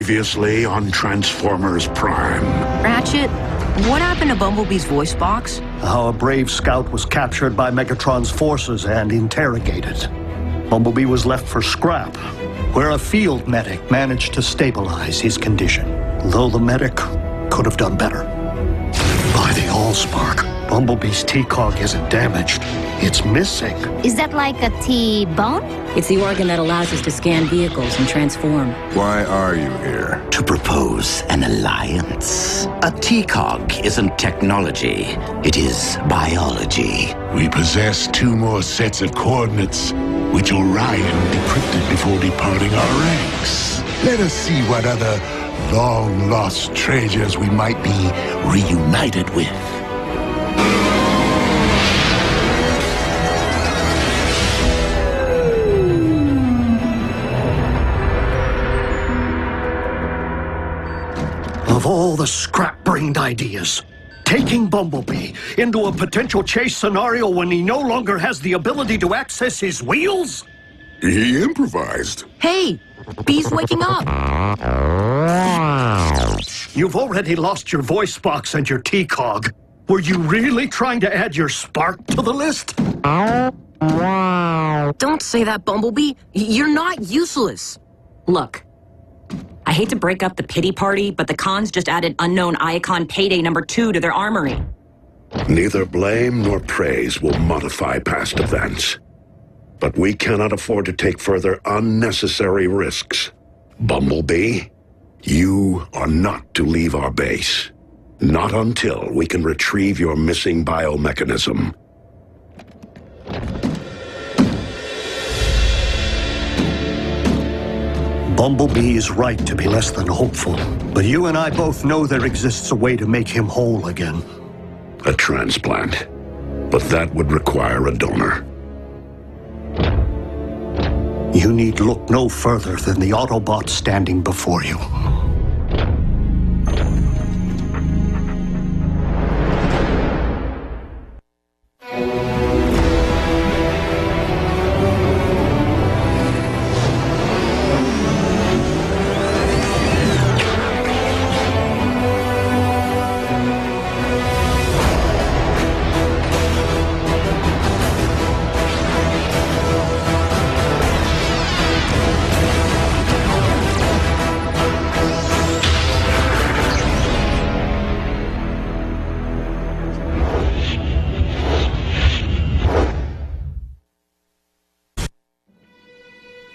Previously on Transformers Prime. Ratchet, what happened to Bumblebee's voice box? Our brave scout was captured by Megatron's forces and interrogated. Bumblebee was left for scrap, where a field medic managed to stabilize his condition. Though the medic could have done better. By the Allspark, Bumblebee's T-cog isn't damaged. It's missing. Is that like a T-bone? It's the organ that allows us to scan vehicles and transform. Why are you here? To propose an alliance. A T-cog isn't technology, it is biology. We possess 2 more sets of coordinates, which Orion decrypted before departing our ranks. Let us see what other long-lost treasures we might be reunited with. Of all the scrap-brained ideas, taking Bumblebee into a potential chase scenario when he no longer has the ability to access his wheels? He improvised. Hey, Bee's waking up. You've already lost your voice box and your T-cog. Were you really trying to add your spark to the list? Don't say that, Bumblebee. You're not useless. Look, I hate to break up the pity party, but the cons just added unknown icon payday number 2 to their armory. Neither blame nor praise will modify past events. But we cannot afford to take further unnecessary risks. Bumblebee, you are not to leave our base. Not until we can retrieve your missing biomechanism. Bumblebee is right to be less than hopeful, but you and I both know there exists a way to make him whole again. A transplant. But that would require a donor. You need look no further than the Autobot standing before you.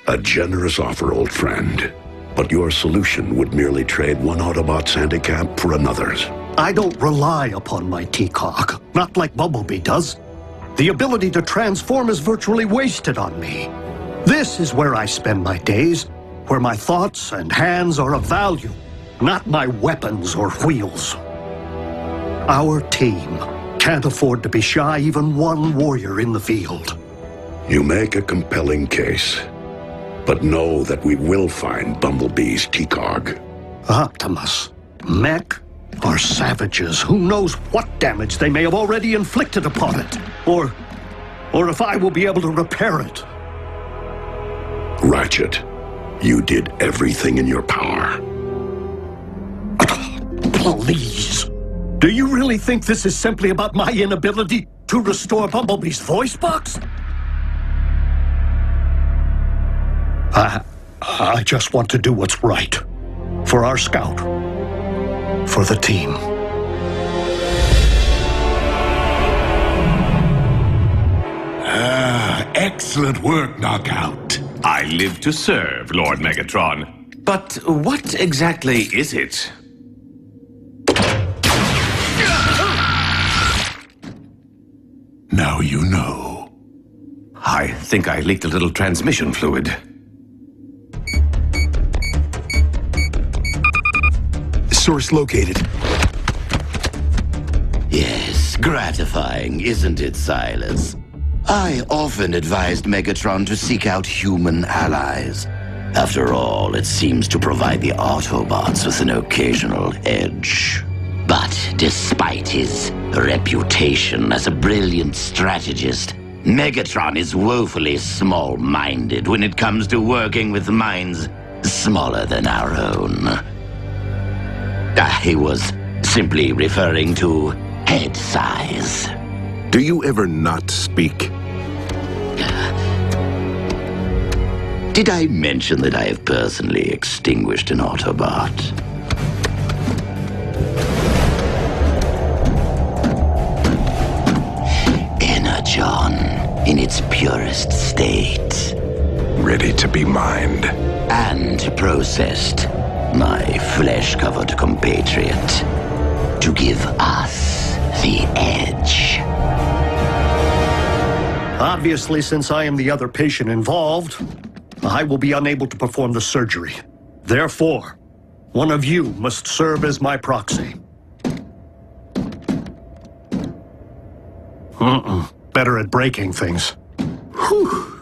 A generous offer, old friend. But your solution would merely trade one Autobot's handicap for another's. I don't rely upon my T-cog, not like Bumblebee does. The ability to transform is virtually wasted on me. This is where I spend my days, where my thoughts and hands are of value, not my weapons or wheels. Our team can't afford to be shy even one warrior in the field. You make a compelling case. But know that we will find Bumblebee's T-cog. Optimus, Mech, are savages. Who knows what damage they may have already inflicted upon it. Or if I will be able to repair it. Ratchet, you did everything in your power. Please. Do you really think this is simply about my inability to restore Bumblebee's voice box? I just want to do what's right. For our scout. For the team. Excellent work, Knockout. I live to serve, Lord Megatron. But what exactly is it? Now you know. I think I leaked a little transmission fluid. Source located. Yes, gratifying, isn't it, Silas? I often advised Megatron to seek out human allies. After all, it seems to provide the Autobots with an occasional edge. But despite his reputation as a brilliant strategist, Megatron is woefully small-minded when it comes to working with minds smaller than our own. I was simply referring to head size. Do you ever not speak? Did I mention that I have personally extinguished an Autobot? Energon in its purest state. Ready to be mined. And processed, my flesh-covered compatriot, to give us the edge. Obviously, since I am the other patient involved, I will be unable to perform the surgery. Therefore, one of you must serve as my proxy. Better at breaking things. Whew.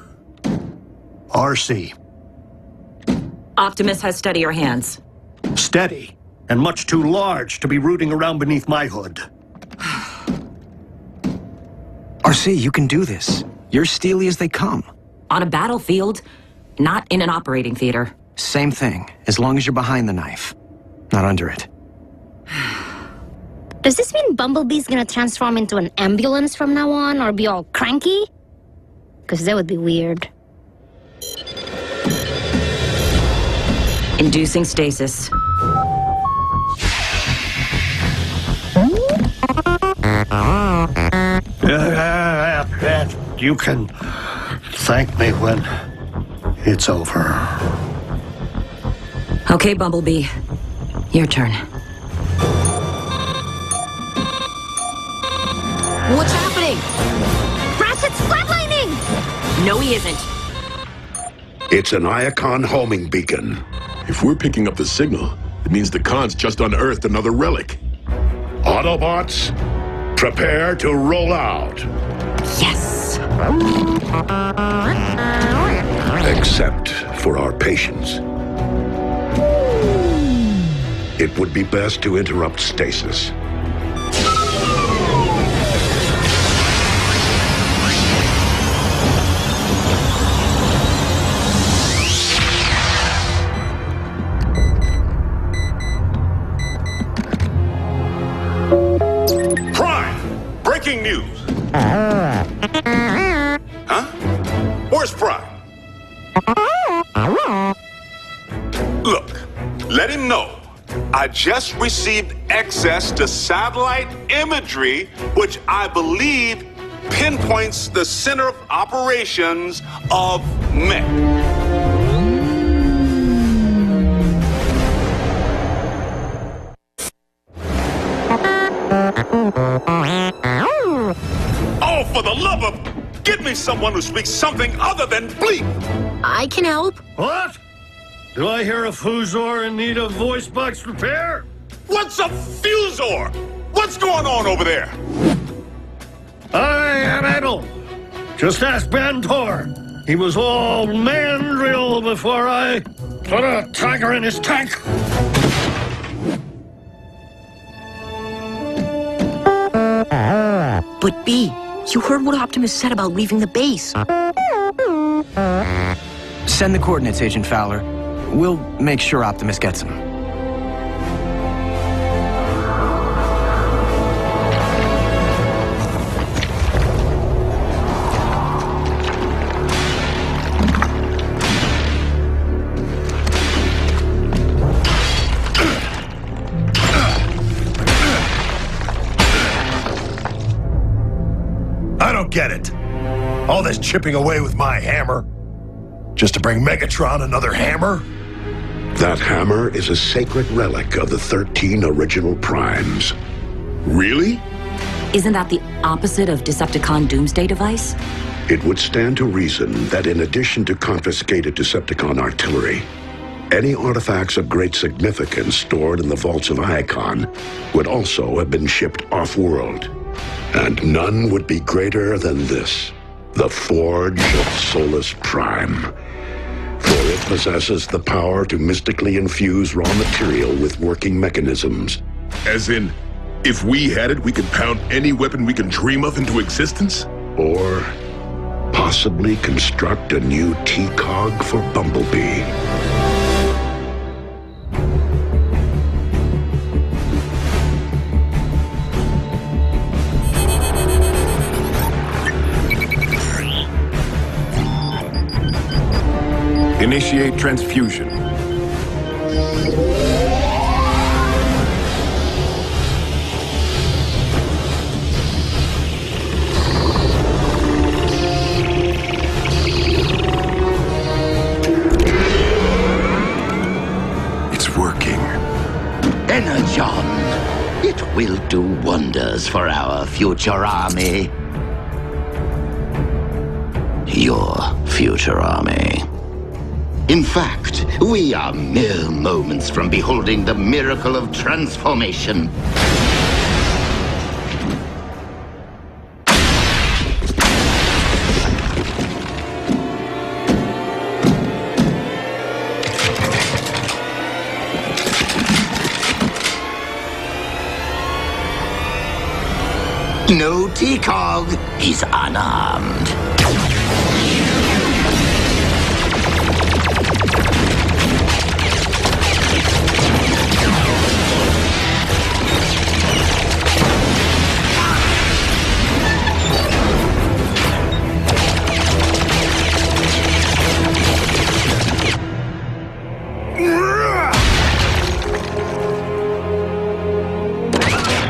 RC. Optimus has steadier hands. Steady, and much too large to be rooting around beneath my hood. RC, you can do this. You're steely as they come. On a battlefield, not in an operating theater. Same thing, as long as you're behind the knife, not under it. Does this mean Bumblebee's gonna transform into an ambulance from now on, or be all cranky? Because that would be weird. Inducing stasis. You can thank me when it's over. Okay, Bumblebee. Your turn. What's happening? Ratchet's flatlining! No, he isn't. It's an Iacon homing beacon. If we're picking up the signal, it means the Khan's just unearthed another relic. Autobots, prepare to roll out. Yes! Except for our patients. It would be best to interrupt stasis. Breaking news. Huh? Where's Prime? Look, let him know. I just received access to satellite imagery, which I believe pinpoints the center of operations of Mech. Oh, for the love of... Get me someone who speaks something other than bleep! I can help. What? Do I hear a Fuzor in need of voice box repair? What's a Fuzor? What's going on over there? I am Adel. Just ask Bantor. He was all mandrill before I put a tiger in his tank. But B, you heard what Optimus said about leaving the base. Send the coordinates, Agent Fowler. We'll make sure Optimus gets them. I don't get it. All this chipping away with my hammer. Just to bring Megatron another hammer? That hammer is a sacred relic of the 13 original Primes. Really? Isn't that the opposite of Decepticon Doomsday Device? It would stand to reason that in addition to confiscated Decepticon artillery, any artifacts of great significance stored in the vaults of Iacon would also have been shipped off-world. And none would be greater than this, the Forge of Solus Prime. For it possesses the power to mystically infuse raw material with working mechanisms. As in, if we had it, we could pound any weapon we can dream of into existence? Or possibly construct a new T-Cog for Bumblebee. Initiate transfusion. It's working. Energon. It will do wonders for our future army. Your future army. In fact, we are mere moments from beholding the miracle of transformation. No T-Cog. He's unarmed.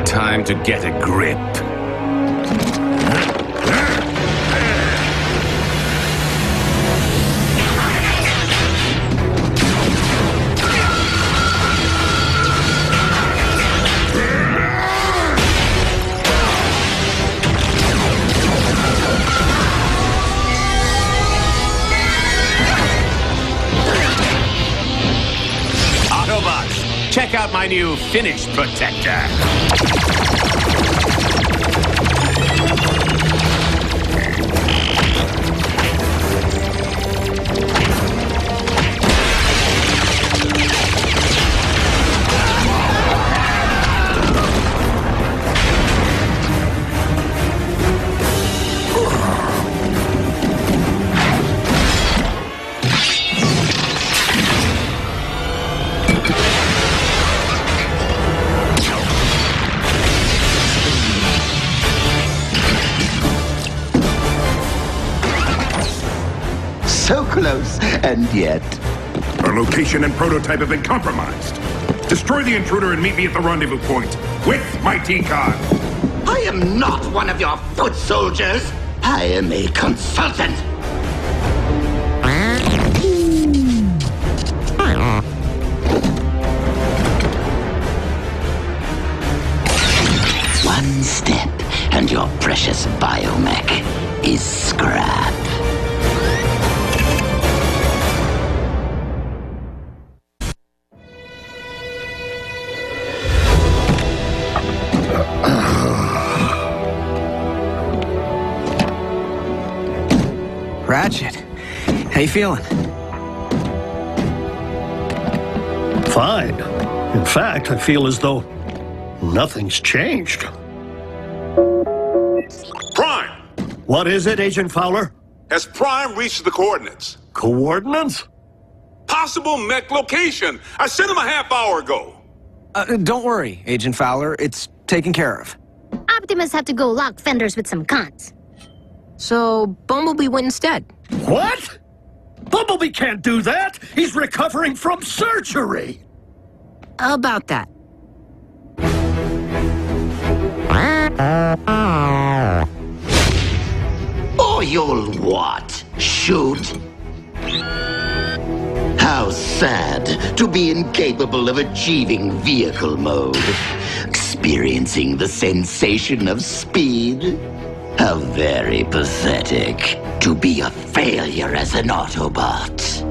Time to get a grip. Autobots, check out my new Finish Protector. So close, and yet... Our location and prototype have been compromised. Destroy the intruder and meet me at the rendezvous point with my T-Cog. I am not one of your foot soldiers. I am a consultant. One step, and your precious biomech is scrap. Ratchet, how you feeling? Fine. In fact, I feel as though nothing's changed. Prime! What is it, Agent Fowler? Has Prime reached the coordinates? Coordinates? Possible mech location. I sent him a half hour ago. Don't worry, Agent Fowler. It's taken care of. Optimus had to go lock fenders with some cons. So, Bumblebee went instead. What? Bumblebee can't do that! He's recovering from surgery! How about that? Or you'll what? Shoot? How sad to be incapable of achieving vehicle mode. Experiencing the sensation of speed. How very pathetic to be a failure as an Autobot.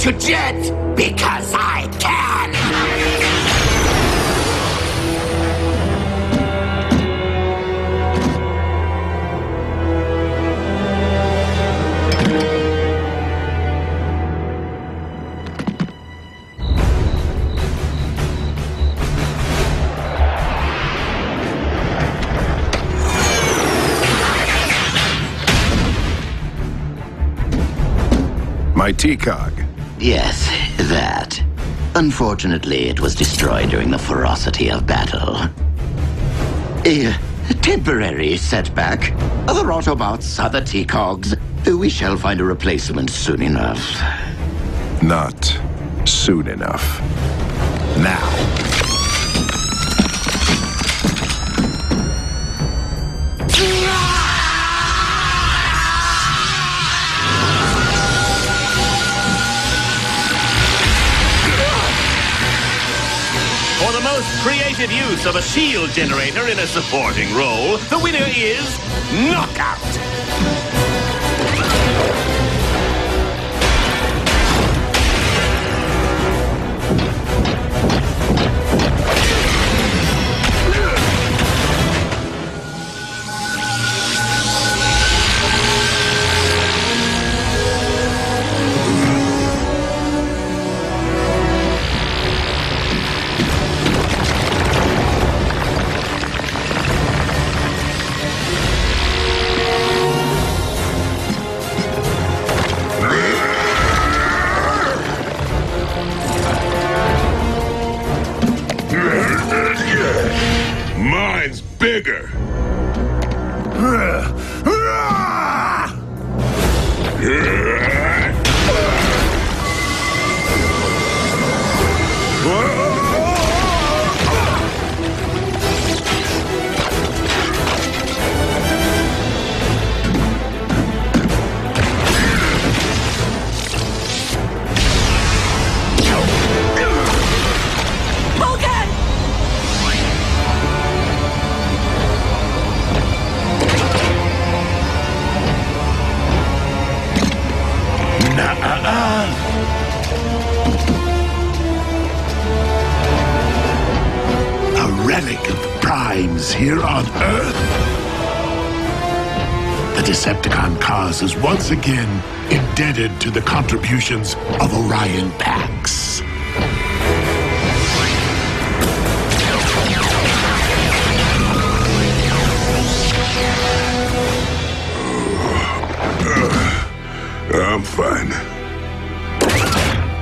To jet, because I My T-Cog. Yes, that. Unfortunately, it was destroyed during the ferocity of battle. A temporary setback. Other Autobots, other T-Cogs. We shall find a replacement soon enough. Not soon enough. Now. For the most creative use of a shield generator in a supporting role, the winner is Knockout. Mine's bigger. A relic of Prime's here on Earth. The Decepticon cause is once again indebted to the contributions of Orion Pax. I'm fine.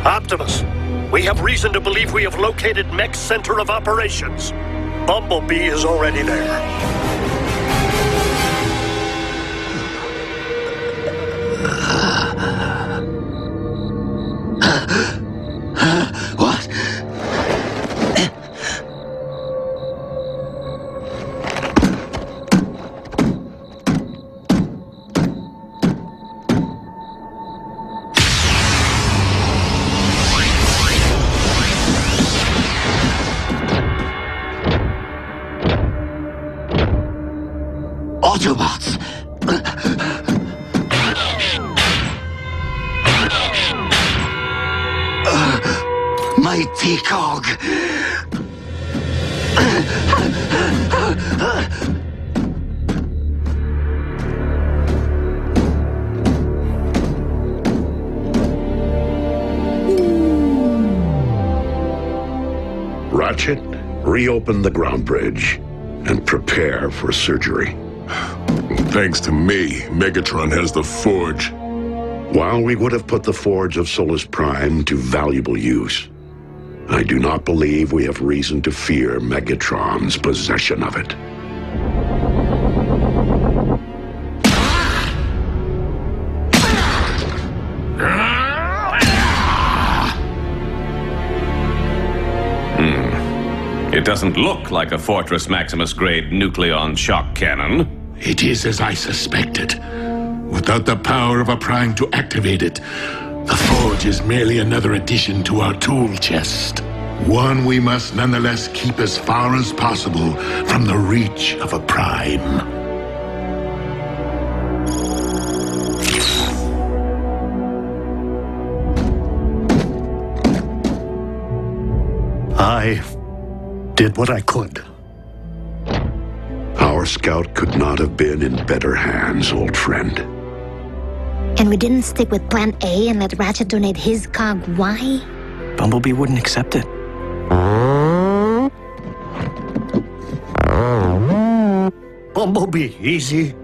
Optimus, we have reason to believe we have located Mech's center of operations. Bumblebee is already there. What? Autobots! My T-Cog! Ratchet, reopen the ground bridge and prepare for surgery. Thanks to me, Megatron has the Forge. While we would have put the Forge of Solus Prime to valuable use, I do not believe we have reason to fear Megatron's possession of it. It doesn't look like a Fortress Maximus-grade nucleon shock cannon. It is as I suspected. Without the power of a Prime to activate it, the Forge is merely another addition to our tool chest. One we must nonetheless keep as far as possible from the reach of a Prime. I did what I could. Our scout could not have been in better hands, old friend. And we didn't stick with Plan A and let Ratchet donate his cog. Why? Bumblebee wouldn't accept it. Bumblebee, easy.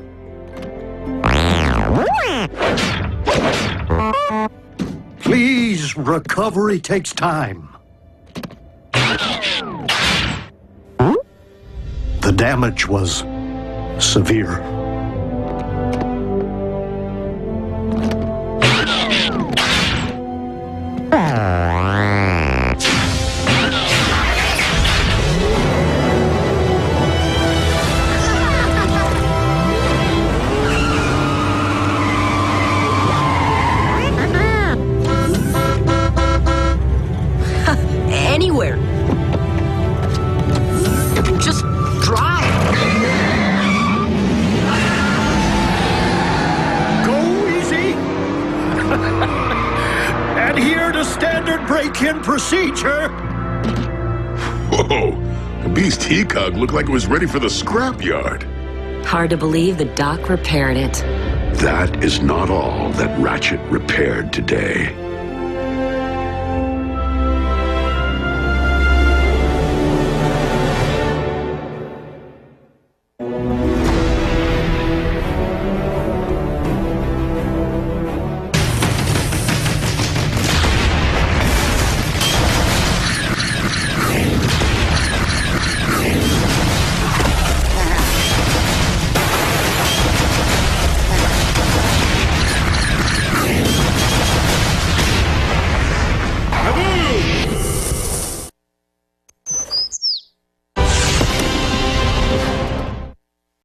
recovery takes time. The damage was severe. Anywhere. Just drive. Go easy. Adhere to standard break-in procedure. Whoa, the beast he-cog looked like it was ready for the scrapyard. Hard to believe the doc repaired it. That is not all that Ratchet repaired today.